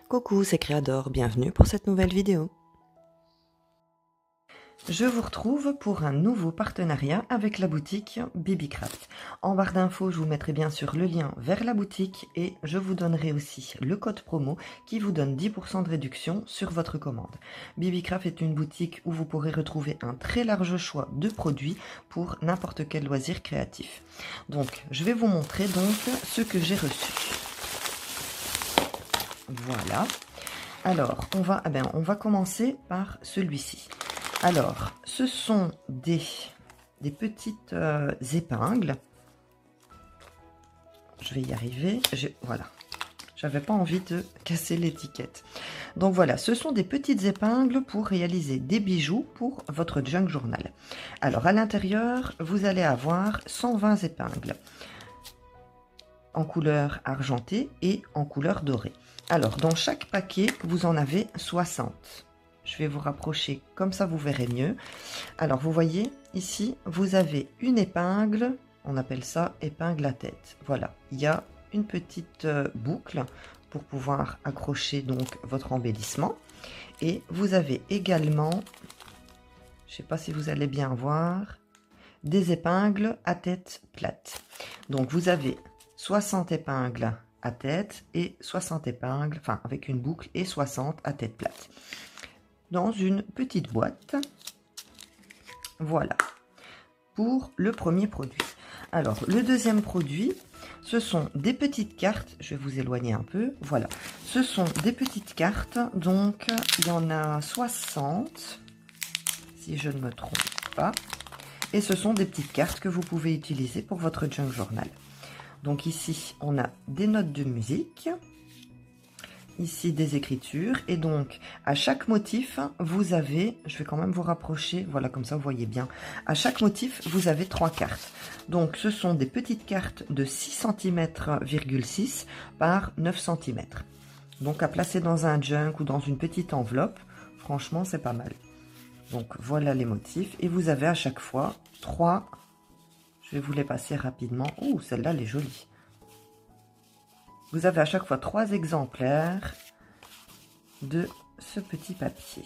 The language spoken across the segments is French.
Coucou, c'est Créador, bienvenue pour cette nouvelle vidéo. Je vous retrouve pour un nouveau partenariat avec la boutique Bibicraft. En barre d'infos, je vous mettrai bien sûr le lien vers la boutique et je vous donnerai aussi le code promo qui vous donne 10% de réduction sur votre commande. Bibicraft est une boutique où vous pourrez retrouver un très large choix de produits pour n'importe quel loisir créatif. Donc, je vais vous montrer donc ce que j'ai reçu. Voilà. Alors, on va commencer par celui-ci. Alors, ce sont des petites épingles. Je vais y arriver. Voilà. J'avais pas envie de casser l'étiquette. Donc voilà, ce sont des petites épingles pour réaliser des bijoux pour votre junk journal. Alors, à l'intérieur, vous allez avoir 120 épingles en couleur argentée et en couleur dorée. Alors, dans chaque paquet, vous en avez 60. Je vais vous rapprocher, comme ça vous verrez mieux. Alors, vous voyez, ici, vous avez une épingle, on appelle ça épingle à tête. Voilà, il y a une petite boucle pour pouvoir accrocher donc votre embellissement. Et vous avez également, je ne sais pas si vous allez bien voir, des épingles à tête plate. Donc, vous avez 60 épingles à tête et 60 épingles, enfin avec une boucle et 60 à tête plate. Dans une petite boîte. Voilà. Pour le premier produit. Alors, le deuxième produit, ce sont des petites cartes. Je vais vous éloigner un peu. Voilà. Ce sont des petites cartes. Donc, il y en a 60, si je ne me trompe pas. Et ce sont des petites cartes que vous pouvez utiliser pour votre junk journal. Donc ici, on a des notes de musique, ici des écritures, et donc à chaque motif, vous avez, je vais quand même vous rapprocher, voilà, comme ça vous voyez bien, à chaque motif, vous avez 3 cartes. Donc ce sont des petites cartes de 6 cm,6 par 9 cm. Donc à placer dans un junk ou dans une petite enveloppe, franchement, c'est pas mal. Donc voilà les motifs, et vous avez à chaque fois 3. Je vais vous les passer rapidement. Oh, celle-là, elle est jolie. Vous avez à chaque fois 3 exemplaires de ce petit papier.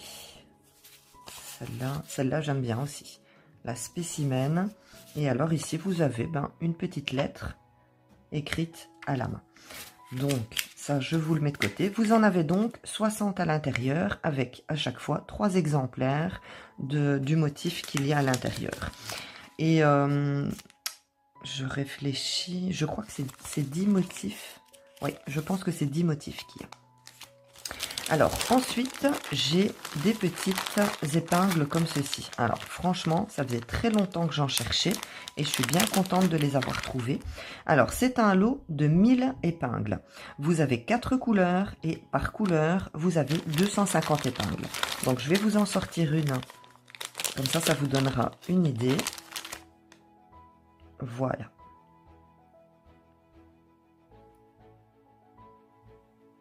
Celle-là, j'aime bien aussi. La spécimen. Et alors ici, vous avez une petite lettre écrite à la main. Donc, ça, je vous le mets de côté. Vous en avez donc 60 à l'intérieur avec à chaque fois 3 exemplaires du motif qu'il y a à l'intérieur. Et je réfléchis, je crois que c'est 10 motifs. Oui, je pense que c'est 10 motifs qu'il y a. Alors, ensuite, j'ai des petites épingles comme ceci. Alors, franchement, ça faisait très longtemps que j'en cherchais et je suis bien contente de les avoir trouvées. Alors, c'est un lot de 1000 épingles. Vous avez 4 couleurs et par couleur, vous avez 250 épingles. Donc, je vais vous en sortir une. Comme ça, ça vous donnera une idée. Voilà.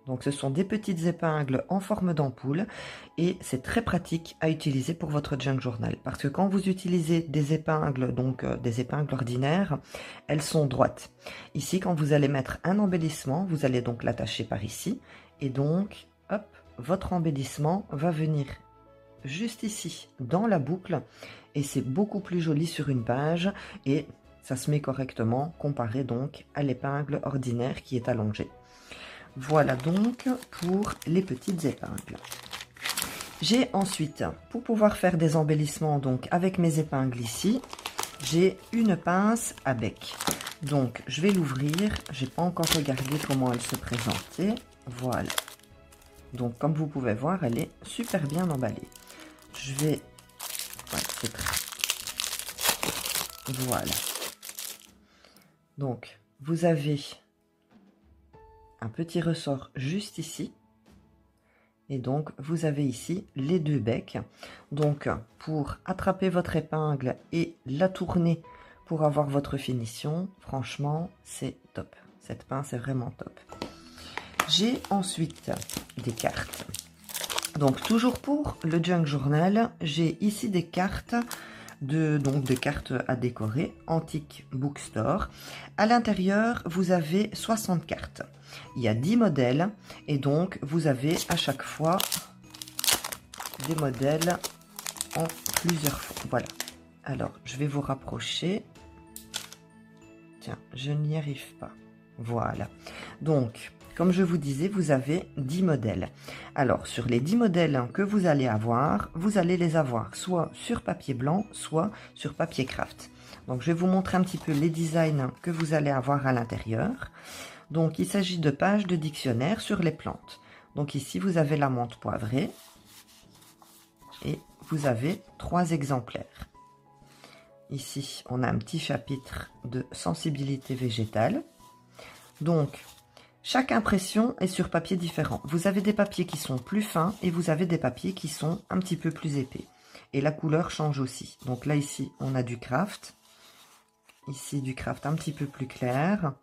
Donc ce sont des petites épingles en forme d'ampoule et c'est très pratique à utiliser pour votre junk journal. Parce que quand vous utilisez des épingles, donc des épingles ordinaires, elles sont droites. Ici, quand vous allez mettre un embellissement, vous allez donc l'attacher par ici. Et donc, hop, votre embellissement va venir juste ici, dans la boucle. Et c'est beaucoup plus joli sur une page et ça se met correctement comparé donc à l'épingle ordinaire qui est allongée. Voilà donc pour les petites épingles. J'ai ensuite, pour pouvoir faire des embellissements donc avec mes épingles ici, j'ai une pince à bec. Donc je vais l'ouvrir, j'ai pas encore regardé comment elle se présentait. Voilà. Donc comme vous pouvez voir, elle est super bien emballée. Je vais... Ouais, c'est très... Voilà. Donc, vous avez un petit ressort juste ici. Et donc, vous avez ici les 2 becs. Donc, pour attraper votre épingle et la tourner pour avoir votre finition, franchement, c'est top. Cette pince est vraiment top. J'ai ensuite des cartes. Donc, toujours pour le junk journal, j'ai ici des cartes donc de cartes à décorer, Antique Bookstore. À l'intérieur, vous avez 60 cartes. Il y a 10 modèles et donc vous avez à chaque fois des modèles en plusieurs fois. Voilà. Alors, je vais vous rapprocher. Tiens, je n'y arrive pas. Voilà. Donc, comme je vous disais, vous avez 10 modèles. Alors, sur les 10 modèles que vous allez les avoir soit sur papier blanc, soit sur papier craft. Donc, je vais vous montrer un petit peu les designs que vous allez avoir à l'intérieur. Donc, il s'agit de pages de dictionnaire sur les plantes. Donc, ici, vous avez la menthe poivrée. Et vous avez 3 exemplaires. Ici, on a un petit chapitre de sensibilité végétale. Donc, chaque impression est sur papier différent. Vous avez des papiers qui sont plus fins et vous avez des papiers qui sont un petit peu plus épais. Et la couleur change aussi. Donc là, ici, on a du craft. Ici, du craft un petit peu plus clair.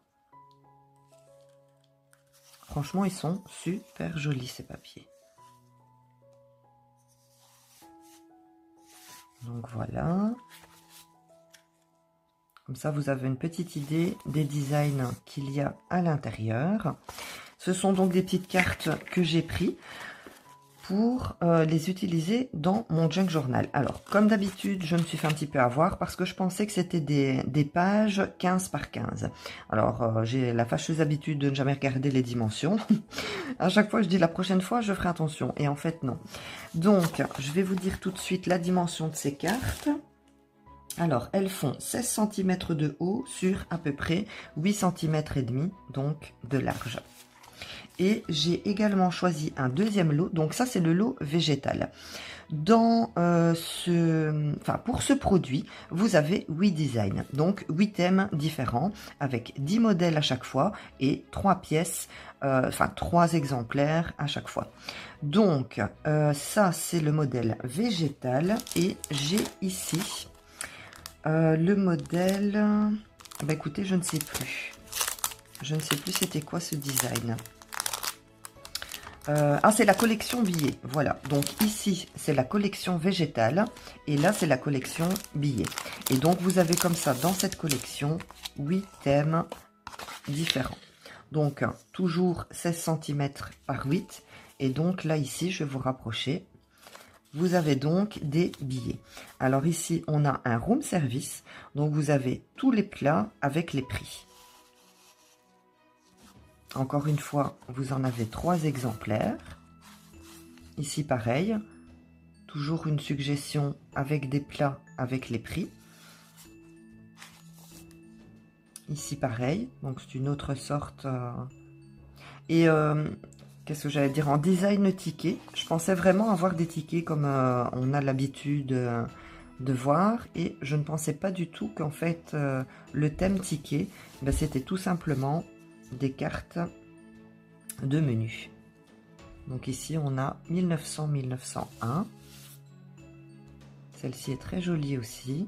Franchement, ils sont super jolis, ces papiers. Donc voilà. Comme ça, vous avez une petite idée des designs qu'il y a à l'intérieur. Ce sont donc des petites cartes que j'ai prises pour les utiliser dans mon junk journal. Alors, comme d'habitude, je me suis fait un petit peu avoir parce que je pensais que c'était des pages 15 par 15. Alors, j'ai la fâcheuse habitude de ne jamais regarder les dimensions. À chaque fois, je dis la prochaine fois, je ferai attention. Et en fait, non. Donc, je vais vous dire tout de suite la dimension de ces cartes. Alors, elles font 16 cm de haut sur à peu près 8 cm et demi, donc de large. Et j'ai également choisi un deuxième lot, donc ça c'est le lot végétal. Dans pour ce produit, vous avez 8 designs, donc 8 thèmes différents, avec 10 modèles à chaque fois et 3 pièces, 3 exemplaires à chaque fois. Donc, ça c'est le modèle végétal et j'ai ici le modèle... Bah écoutez, je ne sais plus. Je ne sais plus c'était quoi ce design. C'est la collection billets. Voilà. Donc ici, c'est la collection végétale. Et là, c'est la collection billets. Et donc, vous avez comme ça, dans cette collection, 8 thèmes différents. Donc, toujours 16 cm par 8. Et donc, là, ici, je vais vous rapprocher. Vous avez donc des billets. Alors ici, on a un room service. Donc, vous avez tous les plats avec les prix. Encore une fois, vous en avez 3 exemplaires. Ici, pareil. Toujours une suggestion avec des plats avec les prix. Ici, pareil. Donc, c'est une autre sorte. Qu'est-ce que j'allais dire? En design ticket. Je pensais vraiment avoir des tickets comme on a l'habitude de voir. Et je ne pensais pas du tout qu'en fait, le thème ticket, ben, c'était tout simplement des cartes de menu. Donc ici, on a 1900-1901. Celle-ci est très jolie aussi.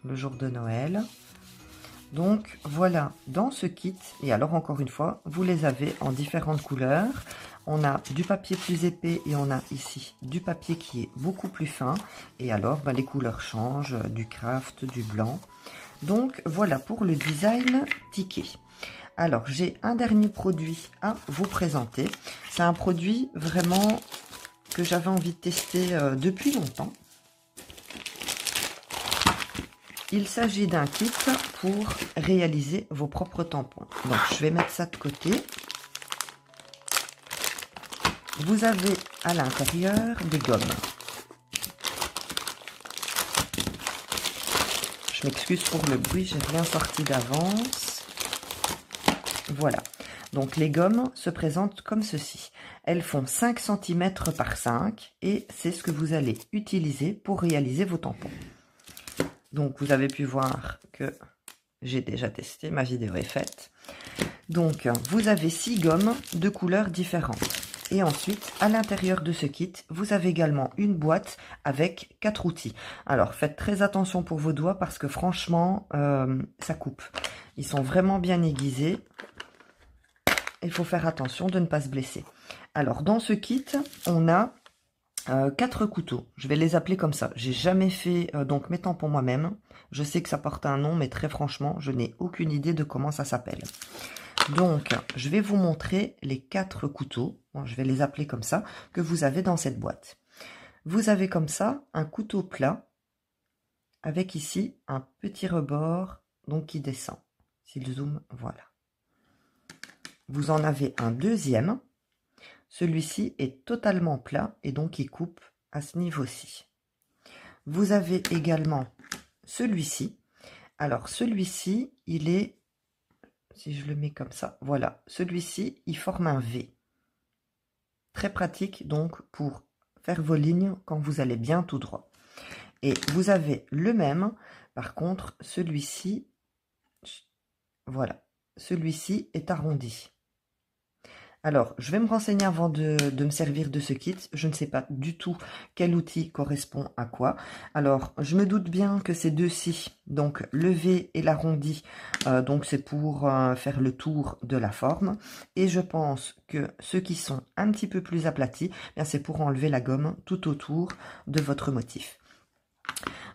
Le jour de Noël. Donc voilà, dans ce kit, et alors encore une fois, vous les avez en différentes couleurs. On a du papier plus épais et on a ici du papier qui est beaucoup plus fin. Et alors, ben, les couleurs changent, du craft, du blanc. Donc voilà pour le design ticket. Alors, j'ai un dernier produit à vous présenter. C'est un produit vraiment que j'avais envie de tester depuis longtemps. Il s'agit d'un kit pour réaliser vos propres tampons. Donc, je vais mettre ça de côté. Vous avez à l'intérieur des gommes. Je m'excuse pour le bruit, j'ai rien sorti d'avance. Voilà. Donc, les gommes se présentent comme ceci. Elles font 5 cm par 5 et c'est ce que vous allez utiliser pour réaliser vos tampons. Donc, vous avez pu voir que j'ai déjà testé, ma vidéo est faite. Donc, vous avez 6 gommes de couleurs différentes. Et ensuite, à l'intérieur de ce kit, vous avez également une boîte avec 4 outils. Alors, faites très attention pour vos doigts parce que franchement, ça coupe. Ils sont vraiment bien aiguisés. Il faut faire attention de ne pas se blesser. Alors, dans ce kit, on a 4 couteaux. Je vais les appeler comme ça. J'ai jamais fait donc mes tampons moi-même. Je sais que ça porte un nom, mais très franchement, je n'ai aucune idée de comment ça s'appelle. Donc, je vais vous montrer les 4 couteaux, bon, je vais les appeler comme ça, que vous avez dans cette boîte. Vous avez comme ça un couteau plat, avec ici un petit rebord donc qui descend. Si le zoom, voilà. Vous en avez un deuxième. Celui-ci est totalement plat et donc il coupe à ce niveau-ci. Vous avez également celui-ci. Alors celui-ci, il est, si je le mets comme ça, voilà. Celui-ci, il forme un V. Très pratique donc pour faire vos lignes quand vous allez bien tout droit. Et vous avez le même, par contre, celui-ci, voilà, celui-ci est arrondi. Alors, je vais me renseigner avant de me servir de ce kit. Je ne sais pas du tout quel outil correspond à quoi. Alors, je me doute bien que ces deux-ci, donc le V et l'arrondi, donc c'est pour faire le tour de la forme. Et je pense que ceux qui sont un petit peu plus aplatis, bien c'est pour enlever la gomme tout autour de votre motif.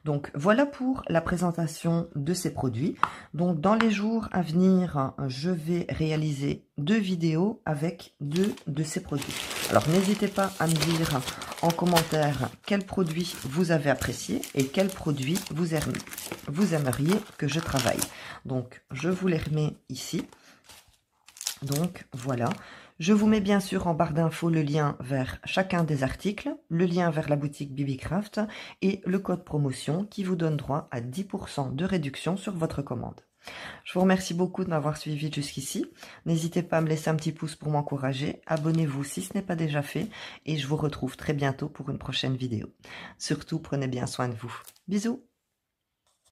Donc voilà pour la présentation de ces produits. Donc dans les jours à venir, je vais réaliser 2 vidéos avec 2 de ces produits. Alors n'hésitez pas à me dire en commentaire quel produit vous avez apprécié et quel produit vous aimeriez que je travaille. Donc je vous les remets ici. Donc voilà. Je vous mets bien sûr en barre d'infos le lien vers chacun des articles, le lien vers la boutique BibiCraft et le code promotion qui vous donne droit à 10% de réduction sur votre commande. Je vous remercie beaucoup de m'avoir suivi jusqu'ici. N'hésitez pas à me laisser un petit pouce pour m'encourager. Abonnez-vous si ce n'est pas déjà fait et je vous retrouve très bientôt pour une prochaine vidéo. Surtout, prenez bien soin de vous. Bisous!